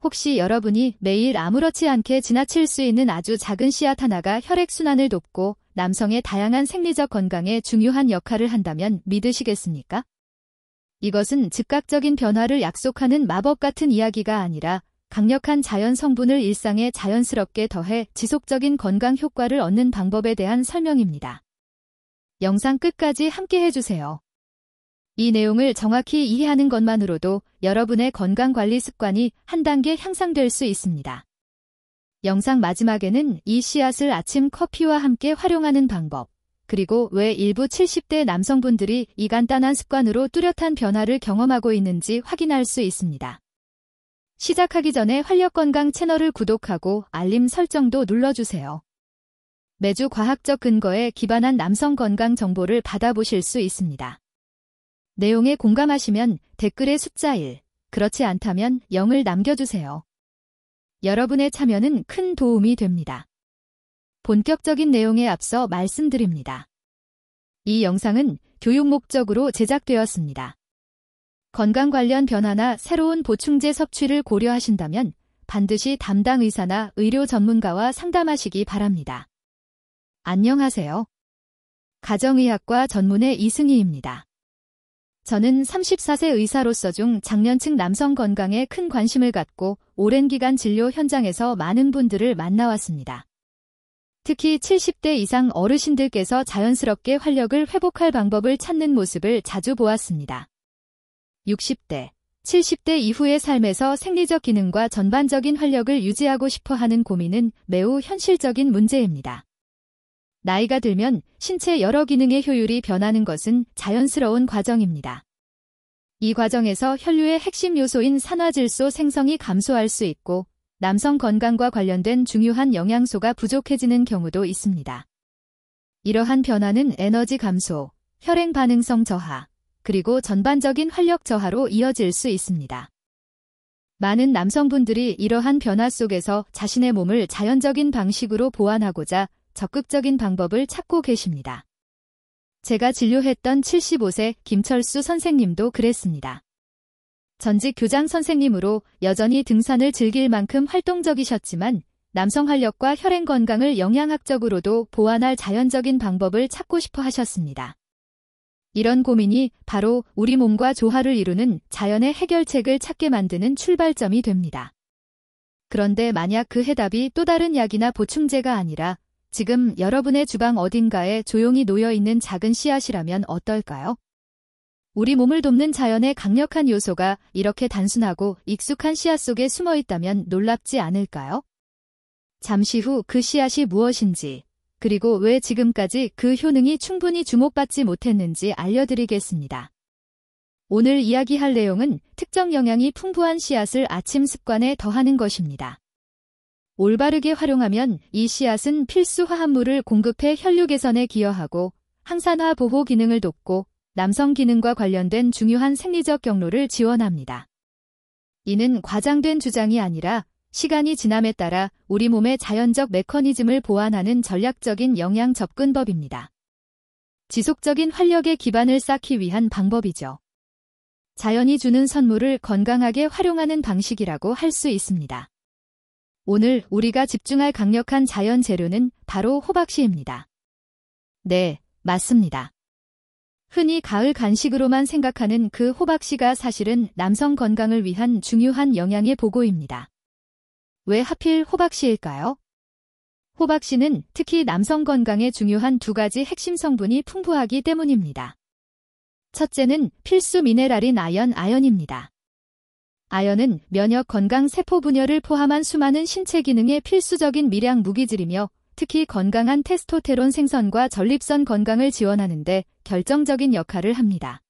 혹시 여러분이 매일 아무렇지 않게 지나칠 수 있는 아주 작은 씨앗 하나가 혈액순환을 돕고 남성의 다양한 생리적 건강에 중요한 역할을 한다면 믿으시겠습니까? 이것은 즉각적인 변화를 약속하는 마법 같은 이야기가 아니라 강력한 자연 성분을 일상에 자연스럽게 더해 지속적인 건강 효과를 얻는 방법에 대한 설명입니다. 영상 끝까지 함께 해주세요. 이 내용을 정확히 이해하는 것만으로도 여러분의 건강관리 습관이 한 단계 향상될 수 있습니다. 영상 마지막에는 이 씨앗을 아침 커피와 함께 활용하는 방법, 그리고 왜 일부 70대 남성분들이 이 간단한 습관으로 뚜렷한 변화를 경험하고 있는지 확인할 수 있습니다. 시작하기 전에 활력건강 채널을 구독하고 알림 설정도 눌러주세요. 매주 과학적 근거에 기반한 남성 건강 정보를 받아보실 수 있습니다. 내용에 공감하시면 댓글에 숫자 1, 그렇지 않다면 0을 남겨주세요. 여러분의 참여는 큰 도움이 됩니다. 본격적인 내용에 앞서 말씀드립니다. 이 영상은 교육 목적으로 제작되었습니다. 건강 관련 변화나 새로운 보충제 섭취를 고려하신다면 반드시 담당 의사나 의료 전문가와 상담하시기 바랍니다. 안녕하세요. 가정의학과 전문의 이승희입니다. 저는 34세 의사로서 장년층 남성 건강에 큰 관심을 갖고 오랜 기간 진료 현장에서 많은 분들을 만나왔습니다. 특히 70대 이상 어르신들께서 자연스럽게 활력을 회복할 방법을 찾는 모습을 자주 보았습니다. 60대, 70대 이후의 삶에서 생리적 기능과 전반적인 활력을 유지하고 싶어 하는 고민은 매우 현실적인 문제입니다. 나이가 들면 신체 여러 기능의 효율이 변하는 것은 자연스러운 과정입니다. 이 과정에서 혈류의 핵심 요소인 산화질소 생성이 감소할 수 있고 남성 건강과 관련된 중요한 영양소가 부족해지는 경우도 있습니다. 이러한 변화는 에너지 감소, 혈행 반응성 저하, 그리고 전반적인 활력 저하로 이어질 수 있습니다. 많은 남성분들이 이러한 변화 속에서 자신의 몸을 자연적인 방식으로 보완하고자 적극적인 방법을 찾고 계십니다. 제가 진료했던 75세 김철수 선생님도 그랬습니다. 전직 교장 선생님으로 여전히 등산을 즐길 만큼 활동적이셨지만 남성 활력과 혈행 건강을 영양학적으로도 보완할 자연적인 방법을 찾고 싶어 하셨습니다. 이런 고민이 바로 우리 몸과 조화를 이루는 자연의 해결책을 찾게 만드는 출발점이 됩니다. 그런데 만약 그 해답이 또 다른 약이나 보충제가 아니라 지금 여러분의 주방 어딘가에 조용히 놓여있는 작은 씨앗이라면 어떨까요? 우리 몸을 돕는 자연의 강력한 요소가 이렇게 단순하고 익숙한 씨앗 속에 숨어있다면 놀랍지 않을까요? 잠시 후 그 씨앗이 무엇인지, 그리고 왜 지금까지 그 효능이 충분히 주목받지 못했는지 알려드리겠습니다. 오늘 이야기할 내용은 특정 영양이 풍부한 씨앗을 아침 습관에 더하는 것입니다. 올바르게 활용하면 이 씨앗은 필수 화합물을 공급해 혈류 개선에 기여하고 항산화 보호 기능을 돕고 남성 기능과 관련된 중요한 생리적 경로를 지원합니다. 이는 과장된 주장이 아니라 시간이 지남에 따라 우리 몸의 자연적 메커니즘을 보완하는 전략적인 영양 접근법입니다. 지속적인 활력의 기반을 쌓기 위한 방법이죠. 자연이 주는 선물을 건강하게 활용하는 방식이라고 할 수 있습니다. 오늘 우리가 집중할 강력한 자연 재료는 바로 호박씨입니다. 네, 맞습니다. 흔히 가을 간식으로만 생각하는 그 호박씨가 사실은 남성 건강을 위한 중요한 영양의 보고입니다. 왜 하필 호박씨일까요? 호박씨는 특히 남성 건강에 중요한 두 가지 핵심 성분이 풍부하기 때문입니다. 첫째는 필수 미네랄인 아연입니다. 아연은 면역 건강 세포 분열을 포함한 수많은 신체 기능의 필수적인 미량 무기질이며 특히 건강한 테스토테론 생성과 전립선 건강을 지원하는 데 결정적인 역할을 합니다.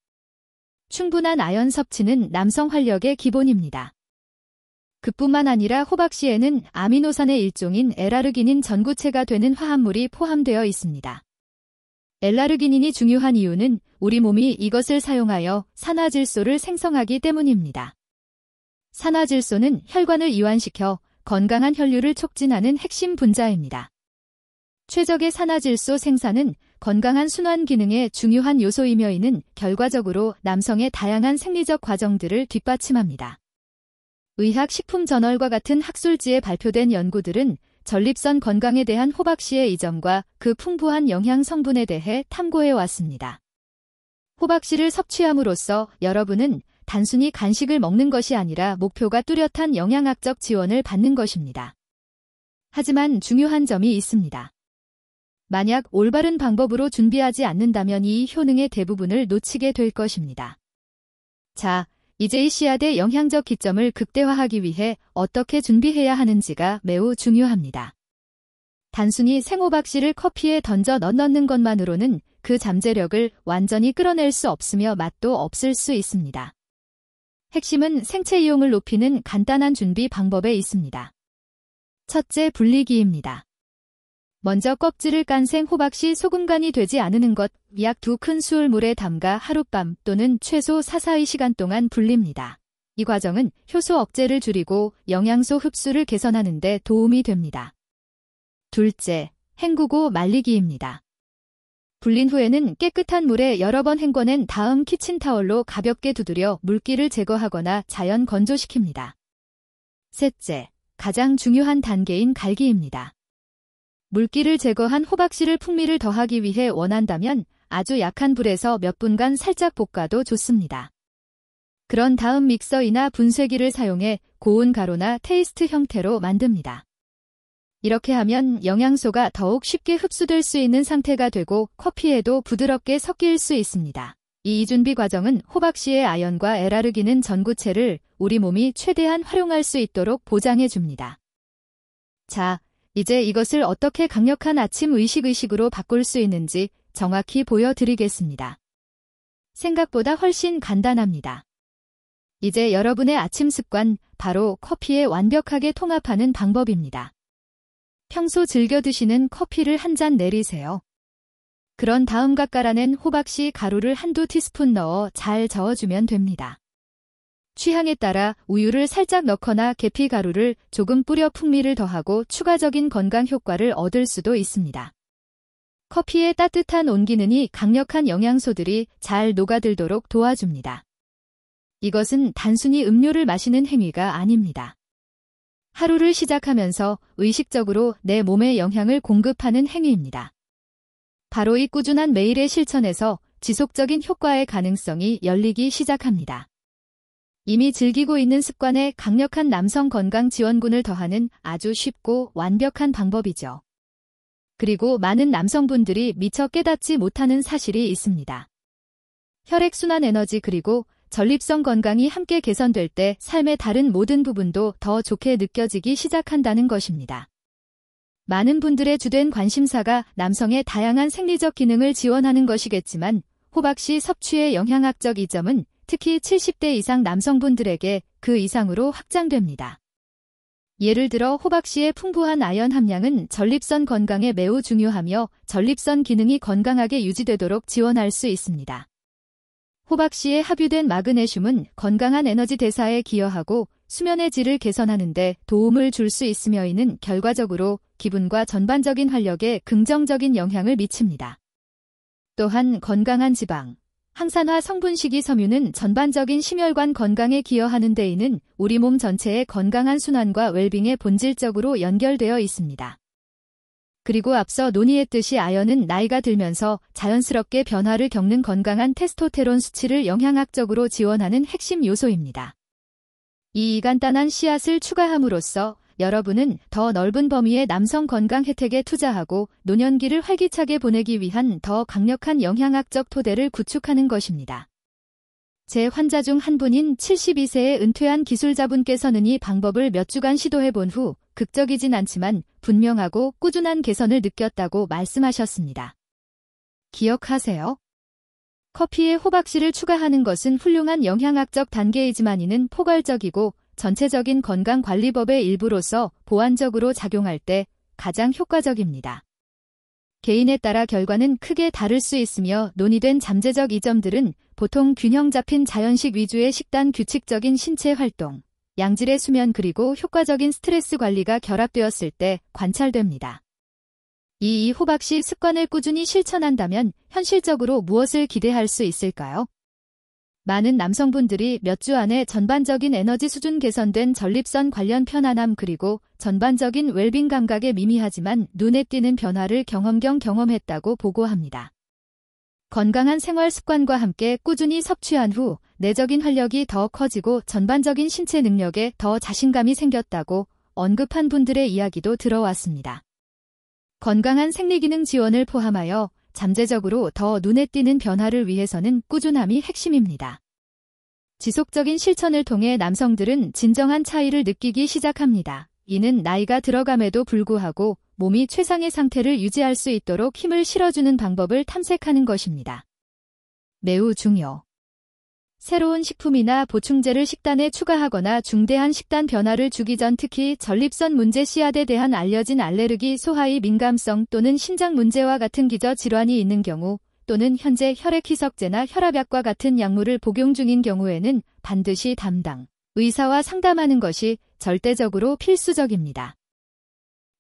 충분한 아연 섭취는 남성 활력의 기본입니다. 그뿐만 아니라 호박씨에는 아미노산의 일종인 L아르기닌 전구체가 되는 화합물이 포함되어 있습니다. L아르기닌이 중요한 이유는 우리 몸이 이것을 사용하여 산화질소를 생성하기 때문입니다. 산화질소는 혈관을 이완시켜 건강한 혈류를 촉진하는 핵심 분자입니다. 최적의 산화질소 생산은 건강한 순환 기능의 중요한 요소이며 이는 결과적으로 남성의 다양한 생리적 과정들을 뒷받침합니다. 의학식품저널과 같은 학술지에 발표된 연구들은 전립선 건강에 대한 호박씨의 이점과 그 풍부한 영양 성분에 대해 탐구해 왔습니다. 호박씨를 섭취함으로써 여러분은 단순히 간식을 먹는 것이 아니라 목표가 뚜렷한 영양학적 지원을 받는 것입니다. 하지만 중요한 점이 있습니다. 만약 올바른 방법으로 준비하지 않는다면 이 효능의 대부분을 놓치게 될 것입니다. 자, 이제 이 씨앗의 영양적 기점을 극대화하기 위해 어떻게 준비해야 하는지가 매우 중요합니다. 단순히 생호박씨를 커피에 던져 넣는 것만으로는 그 잠재력을 완전히 끌어낼 수 없으며 맛도 없을 수 있습니다. 핵심은 생체 이용을 높이는 간단한 준비 방법에 있습니다. 첫째, 분리기입니다. 먼저 껍질을 깐 생호박씨 소금간이 되지 않은 것, 약 2큰술 물에 담가 하룻밤 또는 최소 4-4시간 동안 불립니다. 이 과정은 효소 억제를 줄이고 영양소 흡수를 개선하는 데 도움이 됩니다. 둘째, 헹구고 말리기입니다. 불린 후에는 깨끗한 물에 여러 번 헹궈낸 다음 키친타월로 가볍게 두드려 물기를 제거하거나 자연 건조시킵니다. 셋째, 가장 중요한 단계인 갈기입니다. 물기를 제거한 호박씨를 풍미를 더하기 위해 원한다면 아주 약한 불에서 몇 분간 살짝 볶아도 좋습니다. 그런 다음 믹서이나 분쇄기를 사용해 고운 가루나 테이스트 형태로 만듭니다. 이렇게 하면 영양소가 더욱 쉽게 흡수될 수 있는 상태가 되고 커피에도 부드럽게 섞일 수 있습니다. 이 준비 과정은 호박씨의 아연과 에라르기는 전구체를 우리 몸이 최대한 활용할 수 있도록 보장해 줍니다. 자, 이제 이것을 어떻게 강력한 아침 의식으로 바꿀 수 있는지 정확히 보여드리겠습니다. 생각보다 훨씬 간단합니다. 이제 여러분의 아침 습관, 바로 커피에 완벽하게 통합하는 방법입니다. 평소 즐겨 드시는 커피를 한 잔 내리세요. 그런 다음 각 갈아낸 호박씨 가루를 한두 티스푼 넣어 잘 저어주면 됩니다. 취향에 따라 우유를 살짝 넣거나 계피 가루를 조금 뿌려 풍미를 더하고 추가적인 건강 효과를 얻을 수도 있습니다. 커피의 따뜻한 온기능이 강력한 영양소들이 잘 녹아들도록 도와줍니다. 이것은 단순히 음료를 마시는 행위가 아닙니다. 하루를 시작하면서 의식적으로 내 몸에 영향을 공급하는 행위입니다. 바로 이 꾸준한 매일의 실천에서 지속적인 효과의 가능성이 열리기 시작합니다. 이미 즐기고 있는 습관에 강력한 남성 건강 지원군을 더하는 아주 쉽고 완벽한 방법이죠. 그리고 많은 남성분들이 미처 깨닫지 못하는 사실이 있습니다. 혈액순환 에너지 그리고 전립선 건강이 함께 개선될 때 삶의 다른 모든 부분도 더 좋게 느껴지기 시작한다는 것입니다. 많은 분들의 주된 관심사가 남성의 다양한 생리적 기능을 지원하는 것이겠지만 호박씨 섭취의 영양학적 이점은 특히 70대 이상 남성분들에게 그 이상으로 확장됩니다. 예를 들어 호박씨의 풍부한 아연 함량은 전립선 건강에 매우 중요하며 전립선 기능이 건강하게 유지되도록 지원할 수 있습니다. 호박씨에 함유된 마그네슘은 건강한 에너지 대사에 기여하고 수면의 질을 개선하는 데 도움을 줄 수 있으며 이는 결과적으로 기분과 전반적인 활력에 긍정적인 영향을 미칩니다. 또한 건강한 지방, 항산화 성분 식이섬유는 전반적인 심혈관 건강에 기여하는 데에는 우리 몸 전체의 건강한 순환과 웰빙에 본질적으로 연결되어 있습니다. 그리고 앞서 논의했듯이 아연은 나이가 들면서 자연스럽게 변화를 겪는 건강한 테스토테론 수치를 영양학적으로 지원하는 핵심 요소입니다. 이 간단한 씨앗을 추가함으로써 여러분은 더 넓은 범위의 남성 건강 혜택에 투자하고 노년기를 활기차게 보내기 위한 더 강력한 영양학적 토대를 구축하는 것입니다. 제 환자 중 한 분인 72세의 은퇴한 기술자분께서는 이 방법을 몇 주간 시도해본 후 극적이진 않지만 분명하고 꾸준한 개선을 느꼈다고 말씀하셨습니다. 기억하세요? 커피에 호박씨를 추가하는 것은 훌륭한 영양학적 단계이지만 이는 포괄적이고 전체적인 건강관리법의 일부로서 보완적으로 작용할 때 가장 효과적입니다. 개인에 따라 결과는 크게 다를 수 있으며 논의된 잠재적 이점들은 보통 균형 잡힌 자연식 위주의 식단, 규칙적인 신체 활동, 양질의 수면 그리고 효과적인 스트레스 관리가 결합되었을 때 관찰됩니다. 이 호박씨 습관을 꾸준히 실천한다면 현실적으로 무엇을 기대할 수 있을까요? 많은 남성분들이 몇 주 안에 전반적인 에너지 수준 개선된 전립선 관련 편안함 그리고 전반적인 웰빙 감각에 미미하지만 눈에 띄는 변화를 경험했다고 보고합니다. 건강한 생활 습관과 함께 꾸준히 섭취한 후 내적인 활력이 더 커지고 전반적인 신체 능력에 더 자신감이 생겼다고 언급한 분들의 이야기도 들어왔습니다. 건강한 생리기능 지원을 포함하여 잠재적으로 더 눈에 띄는 변화를 위해서는 꾸준함이 핵심입니다. 지속적인 실천을 통해 남성들은 진정한 차이를 느끼기 시작합니다. 이는 나이가 들어감에도 불구하고 몸이 최상의 상태를 유지할 수 있도록 힘을 실어주는 방법을 탐색하는 것입니다. 매우 중요. 새로운 식품이나 보충제를 식단에 추가하거나 중대한 식단 변화를 주기 전 특히 전립선 문제 씨앗에 대한 알려진 알레르기, 소화의 민감성 또는 신장 문제와 같은 기저 질환이 있는 경우 또는 현재 혈액희석제나 혈압약과 같은 약물을 복용 중인 경우에는 반드시 담당 의사와 상담하는 것이 절대적으로 필수적입니다.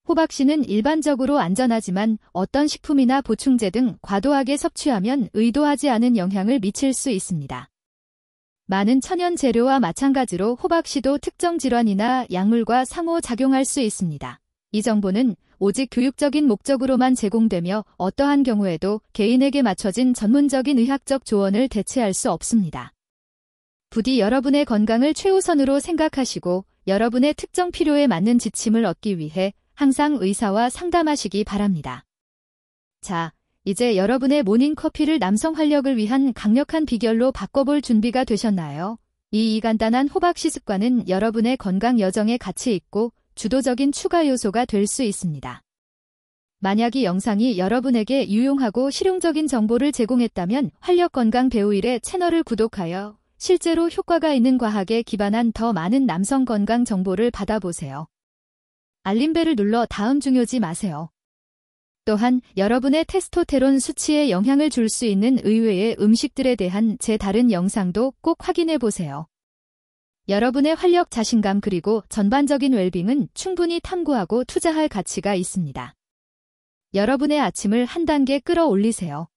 호박씨는 일반적으로 안전하지만 어떤 식품이나 보충제 등 과도하게 섭취하면 의도하지 않은 영향을 미칠 수 있습니다. 많은 천연 재료와 마찬가지로 호박씨도 특정 질환이나 약물과 상호작용할 수 있습니다. 이 정보는 오직 교육적인 목적으로만 제공되며 어떠한 경우에도 개인에게 맞춰진 전문적인 의학적 조언을 대체할 수 없습니다. 부디 여러분의 건강을 최우선으로 생각하시고 여러분의 특정 필요에 맞는 지침을 얻기 위해 항상 의사와 상담하시기 바랍니다. 자, 이제 여러분의 모닝커피를 남성 활력을 위한 강력한 비결로 바꿔볼 준비가 되셨나요? 이 간단한 호박씨 습관은 여러분의 건강 여정에 가치 있고 주도적인 추가 요소가 될 수 있습니다. 만약 이 영상이 여러분에게 유용하고 실용적인 정보를 제공했다면 활력건강 배우1의 채널을 구독하여 실제로 효과가 있는 과학에 기반한 더 많은 남성 건강 정보를 받아보세요. 알림벨을 눌러 다음 중요지 마세요. 또한 여러분의 테스토테론 수치에 영향을 줄 수 있는 의외의 음식들에 대한 제 다른 영상도 꼭 확인해 보세요. 여러분의 활력, 자신감 그리고 전반적인 웰빙은 충분히 탐구하고 투자할 가치가 있습니다. 여러분의 아침을 한 단계 끌어올리세요.